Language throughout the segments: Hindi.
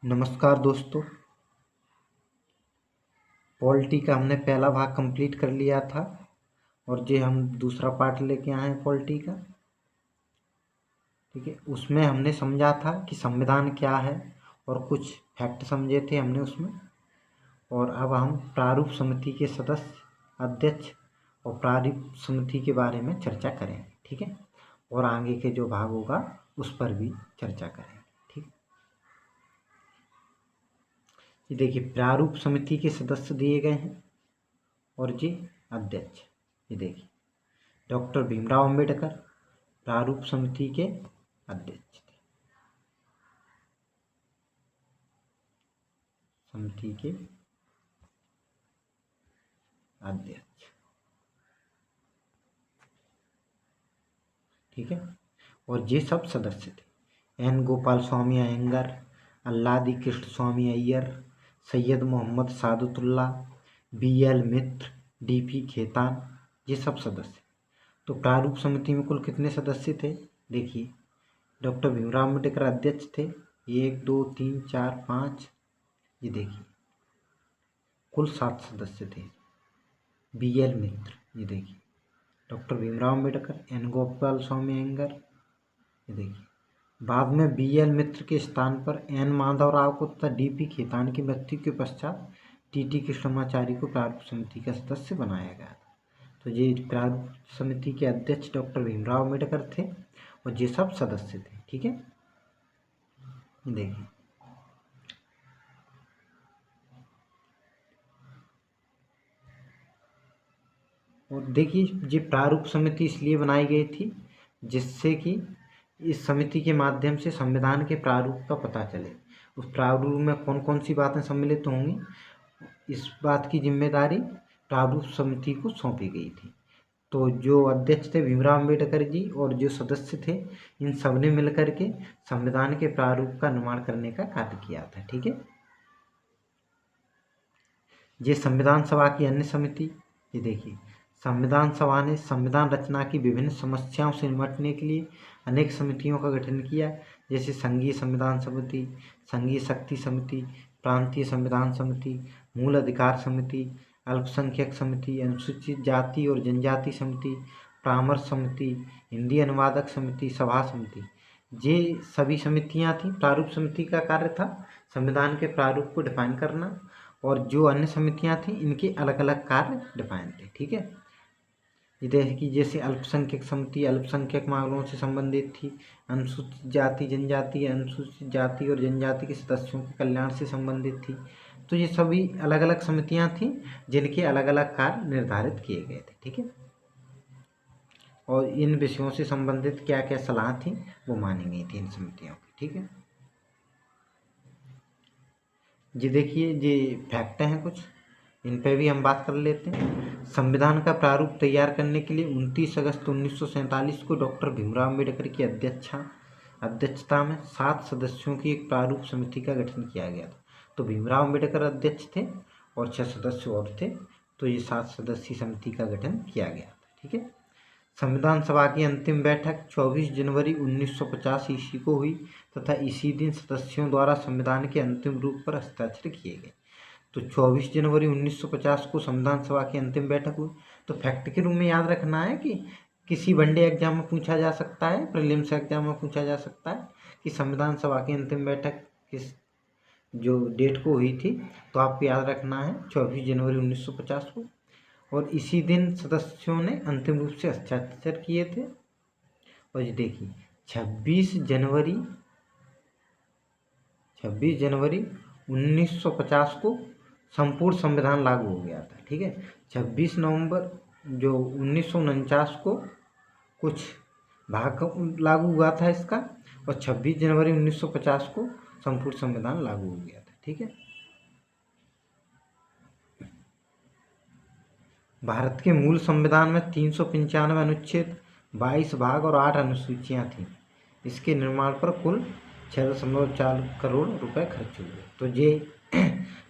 नमस्कार दोस्तों। पॉलिटी का हमने पहला भाग कंप्लीट कर लिया था और ये हम दूसरा पार्ट लेके आए हैं पॉलिटी का। ठीक है, उसमें हमने समझा था कि संविधान क्या है और कुछ फैक्ट समझे थे हमने उसमें। और अब हम प्रारूप समिति के सदस्य, अध्यक्ष और प्रारूप समिति के बारे में चर्चा करेंगे। ठीक है, और आगे के जो भाग होगा उस पर भी चर्चा करेंगे। ठीक, ये देखिए प्रारूप समिति के सदस्य दिए गए हैं और जी अध्यक्ष। ये देखिए डॉक्टर भीमराव अंबेडकर प्रारूप समिति के अध्यक्ष थे। समिति के अध्यक्ष। ठीक है, और ये सब सदस्य थे एन गोपाल स्वामी अयंगर, अल्लादी कृष्ण स्वामी अय्यर, सैयद मोहम्मद सादुतुल्ला, BL मित्र, DP खेतान, ये सब सदस्य। तो प्रारूप समिति में कुल कितने सदस्य थे? देखिए डॉक्टर भीमराव अम्बेडकर अध्यक्ष थे, 1 2 3 4 5। ये देखिए कुल 7 सदस्य थे। BL मित्र, ये देखिए डॉक्टर भीमराव अम्बेडकर, एन गोपाल स्वामी अयंगर। ये देखिए बाद में BL मित्र के स्थान पर एन माधवराव को तथा DP खेतान की मृत्यु के पश्चात TT कृष्णमाचारी को प्रारूप समिति का सदस्य बनाया गया था। तो ये प्रारूप समिति के अध्यक्ष डॉक्टर भीमराव अम्बेडकर थे और ये सब सदस्य थे। ठीक है, देखिए और देखिए ये प्रारूप समिति इसलिए बनाई गई थी जिससे कि इस समिति के माध्यम से संविधान के प्रारूप का पता चले। उस प्रारूप में कौन कौन सी बातें सम्मिलित होंगी, इस बात की जिम्मेदारी प्रारूप समिति को सौंपी गई थी। तो जो अध्यक्ष थे भीमराव अम्बेडकर जी और जो सदस्य थे, इन सब ने मिलकर के संविधान के प्रारूप का निर्माण करने का कार्य किया था। ठीक है, ये संविधान सभा की अन्य समिति। ये देखिए संविधान सभा ने संविधान रचना की विभिन्न समस्याओं से निपटने के लिए अनेक समितियों का गठन किया, जैसे संघीय संविधान समिति, संघीय शक्ति समिति, प्रांतीय संविधान समिति, मूल अधिकार समिति, अल्पसंख्यक समिति, अनुसूचित जाति और जनजाति समिति, परामर्श समिति, हिंदी अनुवादक समिति, सभा समिति। ये सभी समितियां थी। प्रारूप समिति का कार्य था संविधान के प्रारूप को डिफाइन करना, और जो अन्य समितियां थी इनके अलग अलग कार्य डिफाइन थे। ठीक है, ये जैसे अल्पसंख्यक समिति अल्पसंख्यक मामलों से संबंधित थी, अनुसूचित जाति जनजाति अनुसूचित जाति और जनजाति के सदस्यों के कल्याण से संबंधित थी। तो ये सभी अलग अलग समितियां थी जिनके अलग अलग कार्य निर्धारित किए गए थे। ठीक है, और इन विषयों से संबंधित क्या क्या सलाह थी वो मानी गई थी इन समितियों की। ठीक है, ये देखिए ये फैक्ट हैं कुछ, इन पे भी हम बात कर लेते हैं। संविधान का प्रारूप तैयार करने के लिए 29 अगस्त 1947 को डॉक्टर भीमराव अम्बेडकर की अध्यक्षता में 7 सदस्यों की एक प्रारूप समिति का गठन किया गया था। तो भीमराव अम्बेडकर अध्यक्ष थे और 6 सदस्य और थे, तो ये 7 सदस्यीय समिति का गठन किया गया था। ठीक है, संविधान सभा की अंतिम बैठक 24 जनवरी 1950 ईस्वी को हुई तथा इसी दिन सदस्यों द्वारा संविधान के अंतिम रूप पर हस्ताक्षर किए गए। तो 24 जनवरी 1950 को संविधान सभा की अंतिम बैठक हुई। तो फैक्ट के रूप में याद रखना है कि किसी वनडे एग्जाम में पूछा जा सकता है, प्रीलिम्स एग्जाम में पूछा जा सकता है कि संविधान सभा की अंतिम बैठक किस जो डेट को हुई थी। तो आपको याद रखना है 24 जनवरी 1950 को, और इसी दिन सदस्यों ने अंतिम रूप से हस्ताक्षर किए थे। और ये देखिए 26 जनवरी 1950 को संपूर्ण संविधान लागू हो गया था। ठीक है, 26 नवंबर जो 1949 को कुछ भाग लागू हुआ था इसका, और 26 जनवरी 1950 को संपूर्ण संविधान लागू हो गया था। ठीक है, भारत के मूल संविधान में 395 अनुच्छेद, 22 भाग और 8 अनुसूचियां थीं। इसके निर्माण पर कुल 6.4 करोड़ रुपए खर्च हुए। तो ये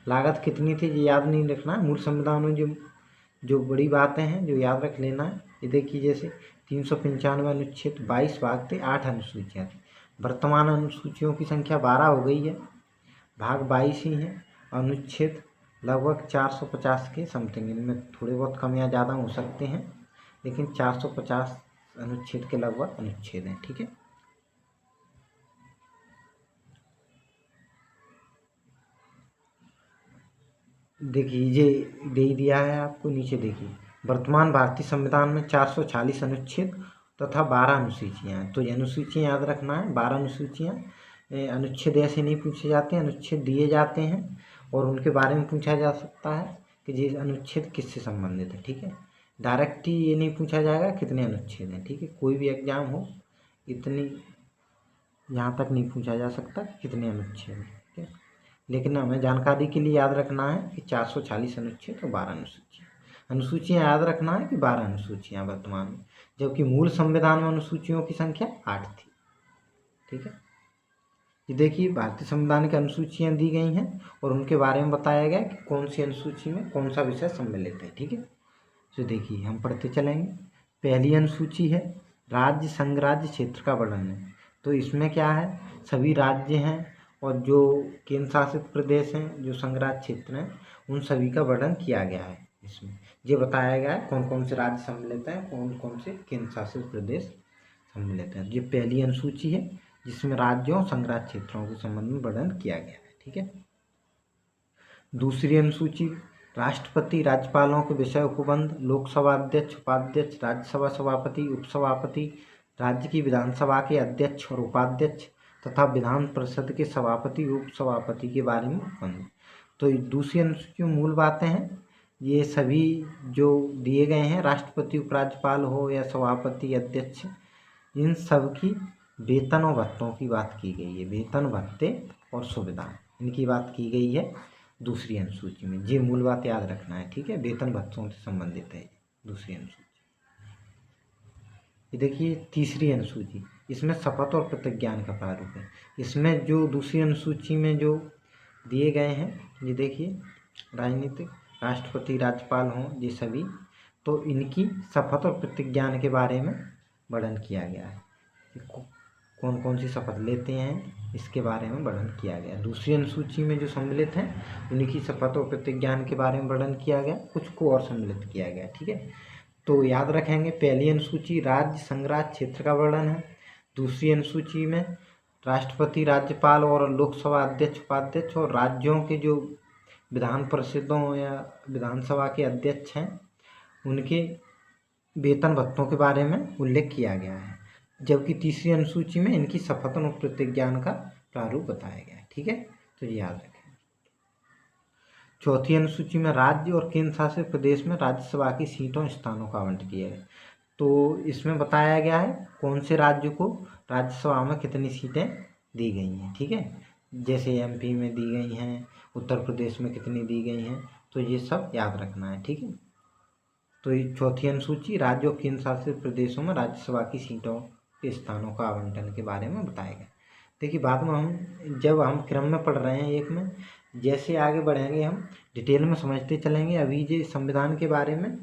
लागत कितनी थी ये याद नहीं रखना है। मूल संविधान में जो बड़ी बातें हैं जो याद रख लेना है, ये देखिए जैसे 395 अनुच्छेद, 22 भाग थे, 8 अनुसूचियाँ थी। वर्तमान अनुसूचियों की संख्या 12 हो गई है। भाग 22 ही है। अनुच्छेद लगभग 450 के समथिंग, इनमें थोड़े बहुत कम या ज़्यादा हो सकते हैं, लेकिन 450 अनुच्छेद के लगभग अनुच्छेद हैं। ठीक है, देखिए ये दे ही दिया है आपको, नीचे देखिए वर्तमान भारतीय संविधान में 440 अनुच्छेद तथा 12 अनुसूचियाँ हैं। तो ये अनुसूचियाँ याद रखना है, 12 अनुसूचियाँ। अनुच्छेद ऐसे नहीं पूछे जाते हैं, अनुच्छेद दिए जाते हैं और उनके बारे में पूछा जा सकता है कि ये अनुच्छेद किससे संबंधित है। ठीक है, डायरेक्ट ही ये नहीं पूछा जाएगा कितने अनुच्छेद हैं। ठीक है, कोई भी एग्जाम हो इतनी यहाँ तक नहीं पूछा जा सकता कितने अनुच्छेद हैं। ठीक है, लेकिन हमें जानकारी के लिए याद रखना है कि 440 अनुच्छेद और 12 अनुसूचियाँ। अनुसूचियाँ याद रखना है कि 12 अनुसूचियाँ वर्तमान में, जबकि मूल संविधान में अनुसूचियों की संख्या 8 थी। ठीक है, ये देखिए भारतीय संविधान की अनुसूचियाँ दी गई हैं और उनके बारे में बताया गया कि कौन सी अनुसूची में कौन सा विषय सम्मिलित है। ठीक है, तो देखिए हम पढ़ते चलेंगे। पहली अनुसूची है राज्य संघराज्य क्षेत्र का वर्णन है। तो इसमें क्या है, सभी राज्य हैं और जो केंद्र शासित प्रदेश हैं, जो संघराज्य क्षेत्र हैं, उन सभी का वर्णन किया गया है। इसमें ये बताया गया है कौन कौन से राज्य सम्मिलित हैं, कौन कौन से केंद्र शासित प्रदेश सम्मिलित हैं। ये पहली अनुसूची है जिसमें राज्यों संघराज्य क्षेत्रों के संबंध में वर्णन किया गया है। ठीक है, दूसरी अनुसूची राष्ट्रपति राज्यपालों के विषय उपबंध, लोकसभा अध्यक्ष उपाध्यक्ष, राज्यसभा सभापति उपसभापति, राज्य की विधानसभा के अध्यक्ष और उपाध्यक्ष तथा विधान परिषद के सभापति उपसभापति के बारे में उपबंध। तो दूसरी अनुसूची में मूल बातें हैं, ये सभी जो दिए गए हैं राष्ट्रपति उपराज्यपाल हो या सभापति अध्यक्ष, इन सब की वेतन और भत्तों की बात की गई है। वेतन भत्ते और सुविधा इनकी बात की गई है दूसरी अनुसूची में। ये मूल बात याद रखना है। ठीक है, वेतन भत्तों से संबंधित है दूसरी अनुसूची। ये देखिए तीसरी अनुसूची, इसमें शपथ और प्रतिज्ञान का प्रारूप है। इसमें जो दूसरी अनुसूची में जो दिए गए हैं, ये देखिए राजनीतिक राष्ट्रपति राज्यपाल हों ये सभी, तो इनकी शपथ और प्रतिज्ञान के बारे में वर्णन किया गया है कि कौन कौन सी शपथ लेते हैं, इसके बारे में वर्णन किया गया। दूसरी अनुसूची में जो सम्मिलित हैं उनकी शपथ और प्रतिज्ञान के बारे में वर्णन किया गया, कुछ को और सम्मिलित किया गया। ठीक है, तो याद रखेंगे पहली अनुसूची राज्य संघराज्य क्षेत्र का वर्णन है। दूसरी अनुसूची में राष्ट्रपति राज्यपाल और लोकसभा अध्यक्ष उपाध्यक्ष और राज्यों के जो विधान परिषदों या विधानसभा के अध्यक्ष हैं उनके वेतन भत्तों के बारे में उल्लेख किया गया है। जबकि तीसरी अनुसूची में इनकी शपथ और प्रतिज्ञान का प्रारूप बताया गया है। ठीक है, तो ये याद रखें। चौथी अनुसूची में राज्य और केंद्र शासित प्रदेश में राज्यसभा की सीटों स्थानों का आवंटन किया है। तो इसमें बताया गया है कौन से राज्य को राज्यसभा में कितनी सीटें दी गई हैं। ठीक है, जैसे एमपी में दी गई हैं, उत्तर प्रदेश में कितनी दी गई हैं, तो ये सब याद रखना है। ठीक है, तो ये चौथी अनुसूची राज्य और केंद्र शासित प्रदेशों में राज्यसभा की सीटों के स्थानों का आवंटन के बारे में बताया गया। देखिए बाद में हम जब हम क्रम में पढ़ रहे हैं एक में, जैसे आगे बढ़ेंगे हम डिटेल में समझते चलेंगे। अभी जो संविधान के बारे में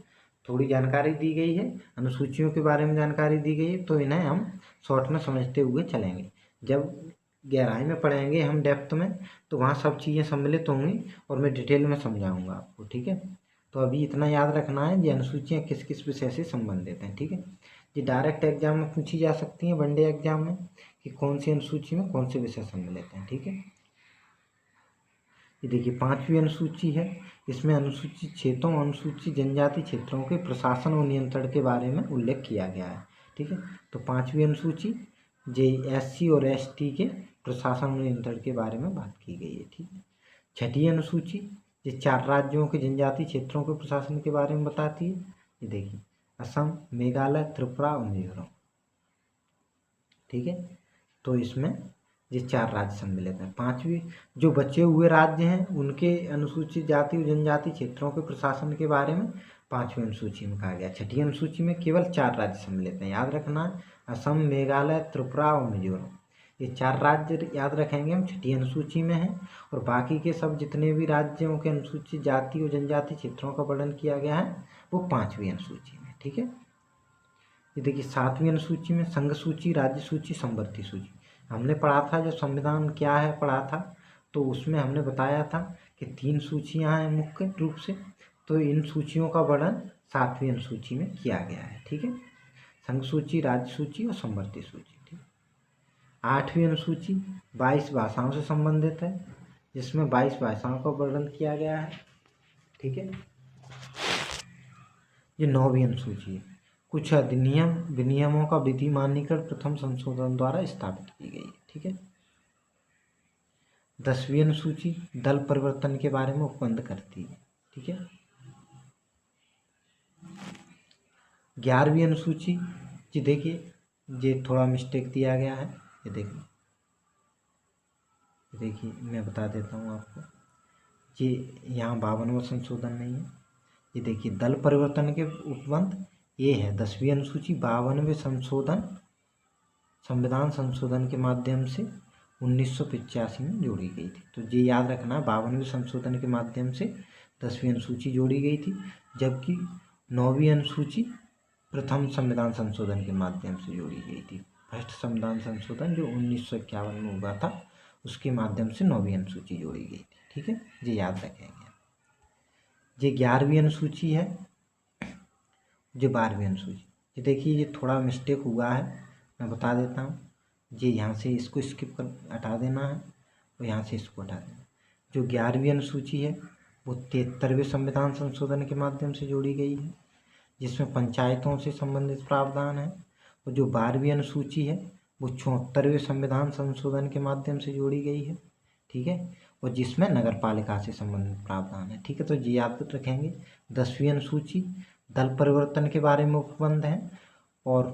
थोड़ी जानकारी दी गई है, अनुसूचियों के बारे में जानकारी दी गई है, तो इन्हें हम शॉर्ट में समझते हुए चलेंगे। जब गहराई में पढ़ेंगे हम डेप्थ में, तो वहाँ सब चीज़ें सम्मिलित होंगी और मैं डिटेल में समझाऊंगा आपको। ठीक है, तो अभी इतना याद रखना है ये अनुसूचियाँ किस किस विषय से संबंधित हैं। ठीक है, ये डायरेक्ट एग्जाम में पूछी जा सकती हैं, वनडे एग्जाम में, कि कौन सी अनुसूची में कौन से विषय सम्मिलित हैं। ठीक है, ये देखिए पांचवी अनुसूची है। इसमें अनुसूचित क्षेत्रों अनुसूचित जनजाति क्षेत्रों के प्रशासन और नियंत्रण के बारे में उल्लेख किया गया है। ठीक है, तो पांचवी अनुसूची SC और ST के प्रशासन और नियंत्रण के बारे में बात की गई है। ठीक है, छठी अनुसूची ये 4 राज्यों के जनजाति क्षेत्रों के प्रशासन के बारे में बताती है। ये देखिए असम, मेघालय, त्रिपुरा और मिजोरम। ठीक है, तो इसमें ये 4 राज्य सम्मिलित हैं। पांचवी जो बचे हुए राज्य हैं उनके अनुसूचित जाति और जनजाति क्षेत्रों के प्रशासन के बारे में पांचवी अनुसूची में कहा गया। छठी अनुसूची में केवल 4 राज्य सम्मिलित हैं, याद रखना, असम, मेघालय, त्रिपुरा और मिजोरम। ये 4 राज्य याद रखेंगे हम, छठी अनुसूची में हैं, और बाकी के सब जितने भी राज्यों के अनुसूचित जाति और जनजाति क्षेत्रों का वर्णन किया गया है वो पांचवी अनुसूची में। ठीक है, ये देखिए सातवीं अनुसूची में संघ सूची, राज्य सूची, संवर्ती सूची। हमने पढ़ा था जो संविधान क्या है पढ़ा था, तो उसमें हमने बताया था कि 3 सूचियाँ हैं मुख्य रूप से, तो इन सूचियों का वर्णन 7वीं अनुसूची में किया गया है। ठीक है, संघ सूची, राज्य सूची और समवर्ती सूची। ठीक, 8वीं अनुसूची 22 भाषाओं से संबंधित है, जिसमें 22 भाषाओं का वर्णन किया गया है। ठीक है, ये 9वीं अनुसूची है, कुछ अधिनियम विनियमों का विधि मान्यीकरण प्रथम संशोधन द्वारा स्थापित की गई है। ठीक है, 10वीं अनुसूची दल परिवर्तन के बारे में उपबंध करती है। ठीक है, 11वीं अनुसूची जी देखिए, ये थोड़ा मिस्टेक दिया गया है, ये देखिए मैं बता देता हूँ आपको, ये यहाँ 52वां संशोधन नहीं है। ये देखिए दल परिवर्तन के उपबंध ये है 10वीं अनुसूची 52वें संशोधन संविधान संशोधन के माध्यम से 1985 में जोड़ी गई थी। तो ये याद रखना, 52वें संशोधन के माध्यम से 10वीं अनुसूची जोड़ी गई थी, जबकि 9वीं अनुसूची प्रथम संविधान संशोधन के माध्यम से जोड़ी गई थी। फर्स्ट संविधान संशोधन जो 1951 में हुआ था, उसके माध्यम से 9वीं अनुसूची जोड़ी गई थी। ठीक है, ये याद रखेंगे। ये 11वीं अनुसूची है, जो 12वीं अनुसूची, ये देखिए ये थोड़ा मिस्टेक हुआ है, मैं बता देता हूँ। ये यहाँ से इसको स्किप कर हटा देना है और यहाँ से इसको हटा देना। जो 11वीं अनुसूची है वो 73वें संविधान संशोधन के माध्यम से जोड़ी गई है, जिसमें पंचायतों से संबंधित प्रावधान है। और जो 12वीं अनुसूची है वो 74वें संविधान संशोधन के माध्यम से जोड़ी गई है। ठीक है, और जिसमें नगर पालिका से संबंधित प्रावधान है। ठीक है, तो ये याद रखेंगे। 10वीं अनुसूची दल परिवर्तन के बारे में उपबंध है और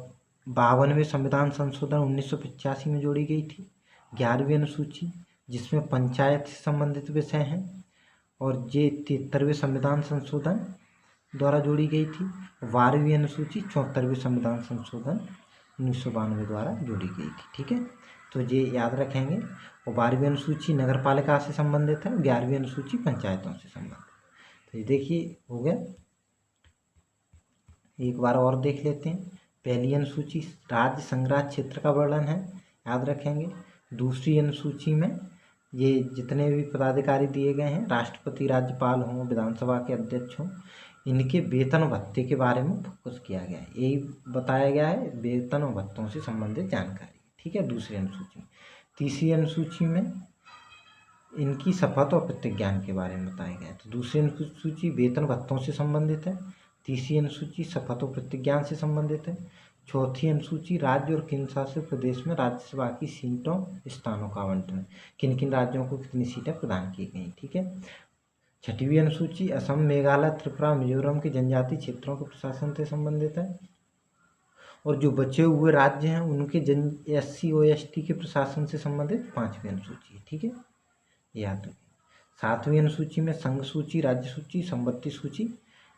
52वें संविधान संशोधन 1985 में जोड़ी गई थी। 11वीं अनुसूची जिसमें पंचायत से संबंधित विषय हैं और ये 73वें संविधान संशोधन द्वारा जोड़ी गई थी। 12वीं अनुसूची 74वें संविधान संशोधन 1992 द्वारा जोड़ी गई थी। ठीक है, तो ये याद रखेंगे। और 12वीं अनुसूची नगर पालिका से संबंधित है, 11वीं अनुसूची पंचायतों से संबंधित। तो ये देखिए हो गया, एक बार और देख लेते हैं। पहली अनुसूची राज्य संग्रह क्षेत्र का वर्णन है, याद रखेंगे। दूसरी अनुसूची में ये जितने भी पदाधिकारी दिए गए हैं, राष्ट्रपति, राज्यपाल हों, विधानसभा के अध्यक्ष हों, इनके वेतन भत्ते के बारे में फोकस किया गया है। यही बताया गया है, वेतन और भत्तों से संबंधित जानकारी। ठीक है, दूसरी अनुसूची। तीसरी अनुसूची में इनकी शपथ और प्रतिज्ञान के बारे में बताया गया है। तो दूसरी अनुसूची वेतन भत्तों से संबंधित है, तीसरी अनुसूची शपथ और प्रतिज्ञान से संबंधित है, चौथी अनुसूची राज्य और केंद्र शासित प्रदेश में राज्यसभा की सीटों स्थानों का आवंटन, किन किन राज्यों को कितनी सीटें प्रदान की गई। ठीक है, छठवीं अनुसूची असम, मेघालय, त्रिपुरा, मिजोरम के जनजातीय क्षेत्रों के प्रशासन से संबंधित है और जो बचे हुए राज्य हैं उनके SC और ST के प्रशासन से संबंधित 5वीं अनुसूची है। ठीक है, याद रखें। 7वीं अनुसूची में संघ सूची, राज्य सूची, समवर्ती सूची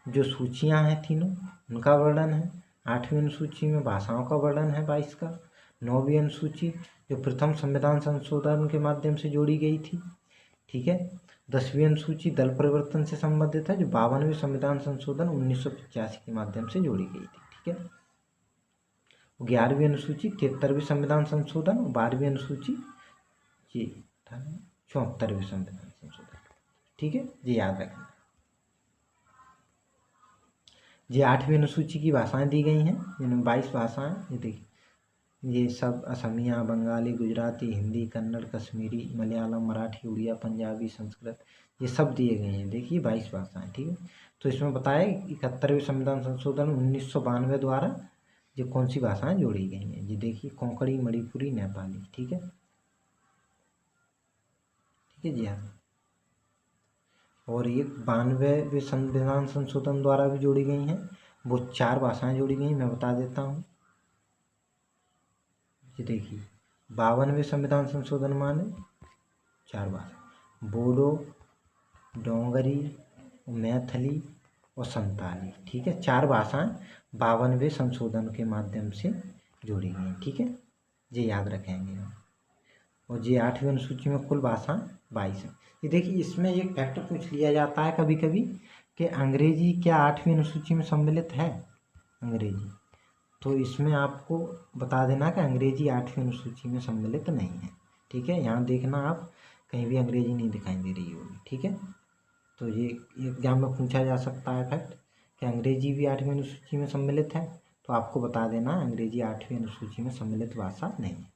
जो सूचियां हैं तीनों, उनका वर्णन है। 8वीं अनुसूची में भाषाओं का वर्णन है 22 का। 9वीं अनुसूची जो प्रथम संविधान संशोधन के माध्यम से जोड़ी गई थी। ठीक है, 10वीं अनुसूची दल परिवर्तन से संबंधित है, जो 52वें संविधान संशोधन 1985 के माध्यम से जोड़ी गई थी। ठीक है, 11वीं अनुसूची 73वें संविधान संशोधन, 12वीं अनुसूची ये 74वें संविधान संशोधन। ठीक है, ये याद रखना। ये 8वीं अनुसूची की भाषाएं दी गई हैं, जिनमें 22 भाषाएं, ये देखिए ये सब असमिया, बंगाली, गुजराती, हिंदी, कन्नड़, कश्मीरी, मलयालम, मराठी, उड़िया, पंजाबी, संस्कृत, ये सब दिए गए हैं। देखिए 22 भाषाएं। ठीक है, तो इसमें बताया 71वें संविधान संशोधन 1992 द्वारा ये कौन सी भाषाएं जोड़ी गई हैं। ये देखिए कोंकणी, मणिपुरी, नेपाली। ठीक है, ठीक है जी हाँ। और ये 92वें संविधान संशोधन द्वारा भी जोड़ी गई हैं, वो 4 भाषाएं जोड़ी गई, मैं बता देता हूँ। ये देखिए 52वें संविधान संशोधन माने 4 भाषा, बोडो, डोंगरी, मैथिली और संताली। ठीक है, 4 भाषाएं 52वें संशोधन के माध्यम से जोड़ी गई। ठीक है, ये याद रखेंगे। और ये 8वीं अनुसूची में कुल भाषाएं 22 हैं। ये देखिए इसमें एक फैक्टर पूछ लिया जाता है कभी कभी कि अंग्रेजी क्या 8वीं अनुसूची में सम्मिलित है, अंग्रेजी, तो इसमें आपको बता देना कि अंग्रेजी 8वीं अनुसूची में सम्मिलित नहीं है। ठीक है, यहाँ देखना आप कहीं भी अंग्रेजी नहीं दिखाई दे रही होगी, ठीक है। तो ये एग्जाम में पूछा जा सकता है फैक्ट कि अंग्रेजी भी 8वीं अनुसूची में सम्मिलित है, तो आपको बता देना अंग्रेजी 8वीं अनुसूची में सम्मिलित भाषा नहीं है।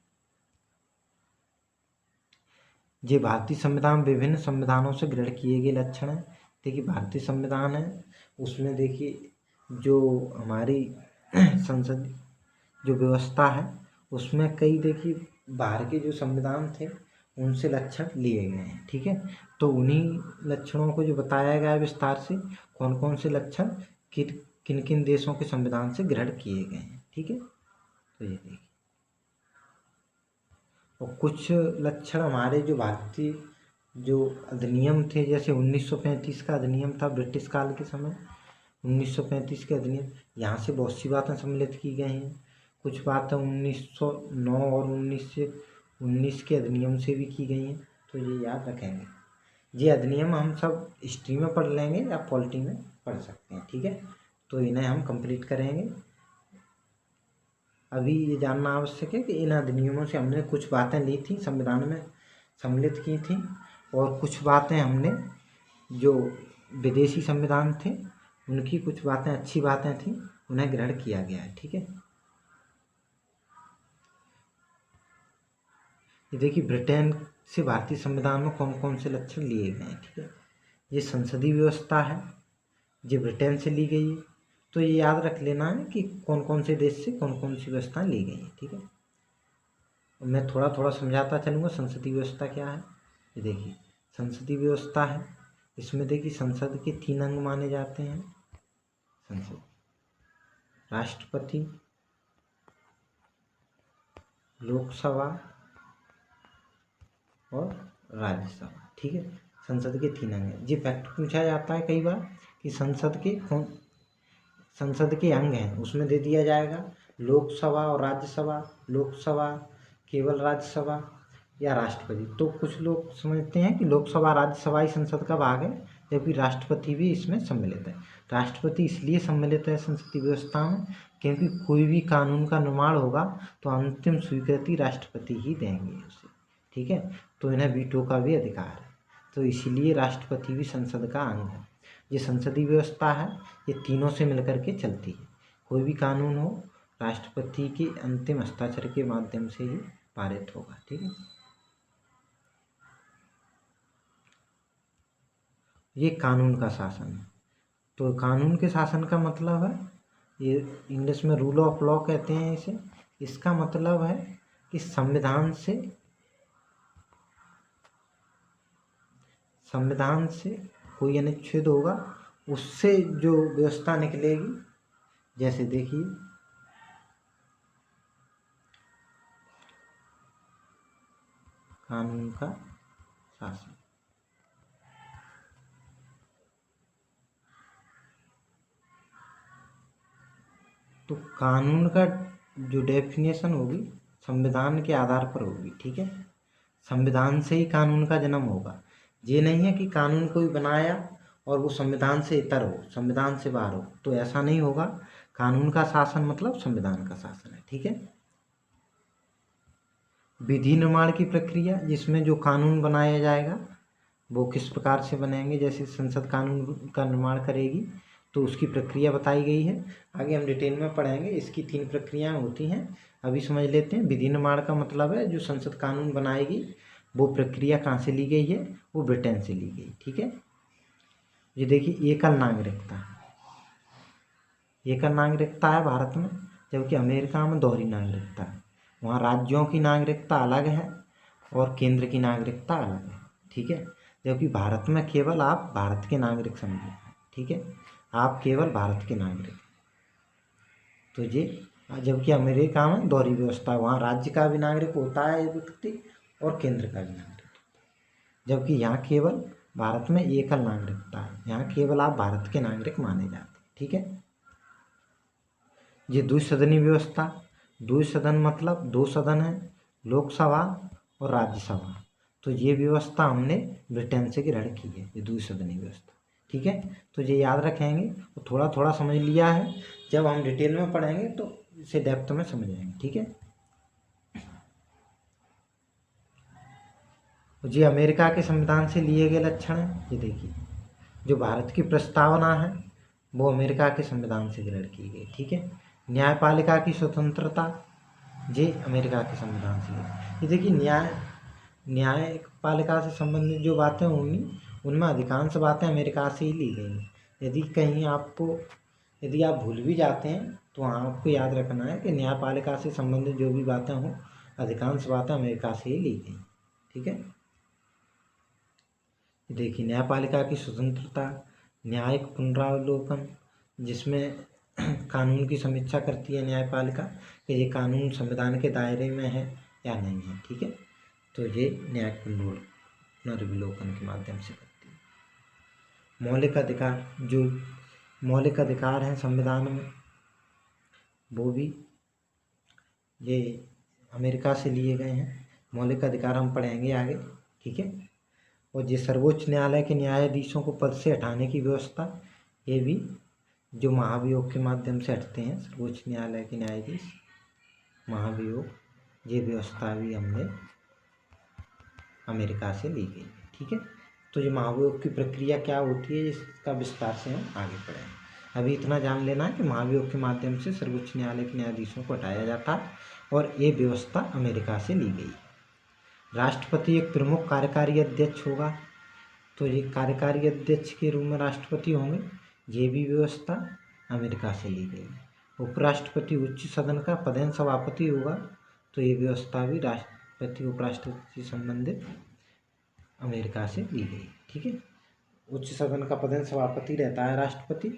ये भारतीय संविधान विभिन्न संविधानों से ग्रहण किए गए लक्षण हैं। देखिए भारतीय संविधान है, उसमें देखिए जो हमारी संसद जो व्यवस्था है उसमें कई देखिए बाहर के जो संविधान थे उनसे लक्षण लिए गए हैं, ठीक है। तो उन्हीं लक्षणों को जो बताया गया है विस्तार से, कौन कौन से लक्षण किन किन देशों के संविधान से ग्रहण किए गए हैं, ठीक है। तो ये देखिए, और कुछ लक्षण हमारे जो भारतीय जो अधिनियम थे, जैसे 1935 का अधिनियम था ब्रिटिश काल के समय, 1935 के अधिनियम, यहाँ से बहुत सी बातें सम्मिलित की गई हैं। कुछ बातें 1909 और 1919 के अधिनियम से भी की गई हैं, तो ये याद रखेंगे। ये अधिनियम हम सब हिस्ट्री में पढ़ लेंगे या पॉलिटी में पढ़ सकते हैं, ठीक है। तो इन्हें हम कंप्लीट करेंगे। अभी ये जानना आवश्यक है कि इन अधिनियमों से हमने कुछ बातें ली थी, संविधान में सम्मिलित की थी, और कुछ बातें हमने जो विदेशी संविधान थे उनकी कुछ बातें अच्छी बातें थी उन्हें ग्रहण किया गया है, ठीक है। ये देखिए ब्रिटेन से भारतीय संविधान में कौन कौन से लक्षण लिए गए हैं, ठीक है। ये संसदीय व्यवस्था है, ये ब्रिटेन से ली गई है, तो ये याद रख लेना है कि कौन कौन से देश से कौन कौन सी व्यवस्थाएं ली गई हैं, ठीक है। मैं थोड़ा थोड़ा समझाता चलूँगा संसदीय व्यवस्था क्या है। ये देखिए संसदीय व्यवस्था है, इसमें देखिए संसद के 3 अंग माने जाते हैं। संसद, राष्ट्रपति, लोकसभा और राज्यसभा, ठीक है। संसद के 3 अंग हैं। ये फैक्ट पूछा जाता है कई बार कि संसद के अंग हैं, उसमें दे दिया जाएगा लोकसभा और राज्यसभा, लोकसभा केवल राज्यसभा या राष्ट्रपति। तो कुछ लोग समझते हैं कि लोकसभा राज्यसभा ही संसद का भाग है, जबकि राष्ट्रपति भी इसमें सम्मिलित है। राष्ट्रपति इसलिए सम्मिलित है संसदीय व्यवस्था में क्योंकि कोई भी कानून का निर्माण होगा तो अंतिम स्वीकृति राष्ट्रपति ही देंगे उसे, ठीक है। तो इन्हें वीटो का भी अधिकार है, तो इसीलिए राष्ट्रपति भी संसद का अंग है। ये संसदीय व्यवस्था है, ये तीनों से मिलकर के चलती है। कोई भी कानून हो राष्ट्रपति के अंतिम हस्ताक्षर के माध्यम से ही पारित होगा, ठीक है। ये कानून का शासन है। तो कानून के शासन का मतलब है, ये इंग्लिश में रूल ऑफ लॉ कहते हैं इसे। इसका मतलब है कि संविधान से कोई अनुच्छेद होगा, उससे जो व्यवस्था निकलेगी, जैसे देखिए कानून का शासन, तो कानून का जो डेफिनेशन होगी संविधान के आधार पर होगी, ठीक है। संविधान से ही कानून का जन्म होगा। ये नहीं है कि कानून कोई बनाया और वो संविधान से इतर हो, संविधान से बाहर हो, तो ऐसा नहीं होगा। कानून का शासन मतलब संविधान का शासन है, ठीक है। विधि निर्माण की प्रक्रिया, जिसमें जो कानून बनाया जाएगा वो किस प्रकार से बनेंगे, जैसे संसद कानून का निर्माण करेगी तो उसकी प्रक्रिया बताई गई है। आगे हम डिटेल में पढ़ेंगे, इसकी 3 प्रक्रियाएं होती हैं। अभी समझ लेते हैं। विधि निर्माण का मतलब है जो संसद कानून बनाएगी वो प्रक्रिया कहाँ से ली गई है, वो ब्रिटेन से ली गई, ठीक है। ये देखिए एकल नागरिकता, एकल नागरिकता है भारत में, जबकि अमेरिका में दोहरी नागरिकता है। वहाँ राज्यों की नागरिकता अलग है और केंद्र की नागरिकता अलग है, ठीक है। जबकि भारत में केवल आप भारत के नागरिक समझे, ठीक है, आप केवल भारत के नागरिक। तो ये, जबकि अमेरिका में दोहरी व्यवस्था, वहाँ राज्य का भी नागरिक होता है व्यक्ति और केंद्र का भी नागरिक, जबकि यहाँ केवल भारत में एकल नागरिकता है, यहाँ केवल आप भारत के नागरिक माने जाते हैं, ठीक है। ये द्विसदनी व्यवस्था, द्विसदन मतलब 2 सदन है, लोकसभा और राज्यसभा। तो ये व्यवस्था हमने ब्रिटेन से ग्रहण की है, ये द्विसदनी व्यवस्था, ठीक है। तो ये याद रखेंगे, तो थोड़ा थोड़ा समझ लिया है, जब हम डिटेल में पढ़ेंगे तो इसे डेप्थ में समझेंगे, ठीक है। ये अमेरिका के संविधान से लिए गए लक्षण हैं। ये देखिए, जो भारत की प्रस्तावना है वो अमेरिका के संविधान से ग्रहण की गई। ठीक है। न्यायपालिका की स्वतंत्रता, ये अमेरिका के संविधान से ये देखिए, न्यायपालिका से संबंधित जो बातें होंगी उनमें अधिकांश बातें अमेरिका से ही ली गई। यदि कहीं यदि आप भूल भी जाते हैं तो आपको याद रखना है कि न्यायपालिका से संबंधित जो भी बातें हों अधिकांश बातें अमेरिका से ही ली गई। ठीक है। देखिए, न्यायपालिका की स्वतंत्रता, न्यायिक पुनरावलोकन, जिसमें कानून की समीक्षा करती है न्यायपालिका कि ये कानून संविधान के दायरे में है या नहीं है। ठीक है। तो ये न्यायिक पुनरावलोकन के माध्यम से करती है। मौलिक अधिकार, जो मौलिक अधिकार हैं संविधान में वो भी ये अमेरिका से लिए गए हैं। मौलिक अधिकार हम पढ़ेंगे आगे। ठीक है। और ये सर्वोच्च न्यायालय के न्यायाधीशों को पद से हटाने की व्यवस्था, ये भी जो महाभियोग के माध्यम से हटते हैं सर्वोच्च न्यायालय के न्यायाधीश, महाभियोग, ये व्यवस्था भी हमने अमेरिका से ली गई है। ठीक है। तो ये महाभियोग की प्रक्रिया क्या होती है इसका विस्तार से हम आगे पढ़ेंगे। अभी इतना जान लेना है कि महाभियोग के माध्यम से सर्वोच्च न्यायालय के न्यायाधीशों को हटाया जाता है और ये व्यवस्था अमेरिका से ली गई। राष्ट्रपति एक प्रमुख कार्यकारी अध्यक्ष होगा, तो ये कार्यकारी अध्यक्ष के रूप में राष्ट्रपति होंगे, ये भी व्यवस्था अमेरिका से ली गई। उपराष्ट्रपति उच्च सदन का पदेन सभापति होगा, तो ये व्यवस्था भी राष्ट्रपति उपराष्ट्रपति से संबंधित अमेरिका से ली गई। ठीक है। उच्च सदन का पदेन सभापति रहता है राष्ट्रपति।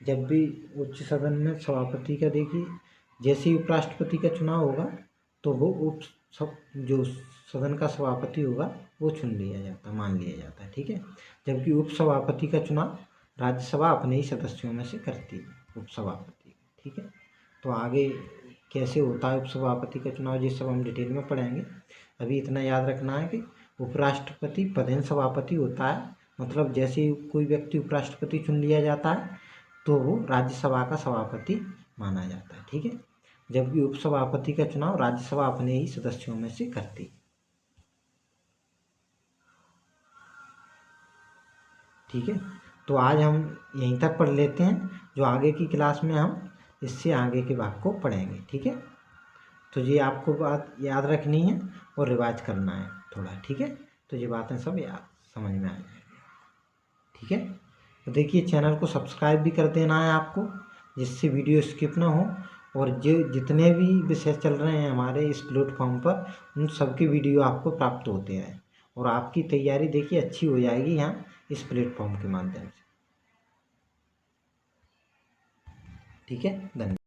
जब भी उच्च सदन में सभापति का देखिए, जैसे ही उपराष्ट्रपति का चुनाव होगा तो वो जो सदन का सभापति होगा वो चुन लिया जाता है, मान लिया जाता है। ठीक है। जबकि उपसभापति का चुनाव राज्यसभा अपने ही सदस्यों में से करती है, उपसभापति। ठीक है। तो आगे कैसे होता है उपसभापति का चुनाव ये सब हम डिटेल में पढ़ेंगे। अभी इतना याद रखना है कि उपराष्ट्रपति पदेन सभापति होता है, मतलब जैसे ही कोई व्यक्ति उपराष्ट्रपति चुन लिया जाता है तो वो राज्यसभा का सभापति माना जाता है। ठीक है। जबकि उपसभापति का चुनाव राज्यसभा अपने ही सदस्यों में से करती है। ठीक है। तो आज हम यहीं तक पढ़ लेते हैं, जो आगे की क्लास में हम इससे आगे के भाग को पढ़ेंगे। ठीक है। तो ये आपको बात याद रखनी है और रिवाइज करना है थोड़ा। ठीक है। तो ये बातें सब याद समझ में आ जाएंगी। ठीक है। तो देखिए, चैनल को सब्सक्राइब भी कर देना है आपको, जिससे वीडियो स्किप ना हो। और जो जितने भी विषय चल रहे हैं हमारे इस प्लेटफॉर्म पर, उन सबके वीडियो आपको प्राप्त होते हैं और आपकी तैयारी देखिए अच्छी हो जाएगी यहाँ इस प्लेटफॉर्म के माध्यम से। ठीक है। धन्यवाद।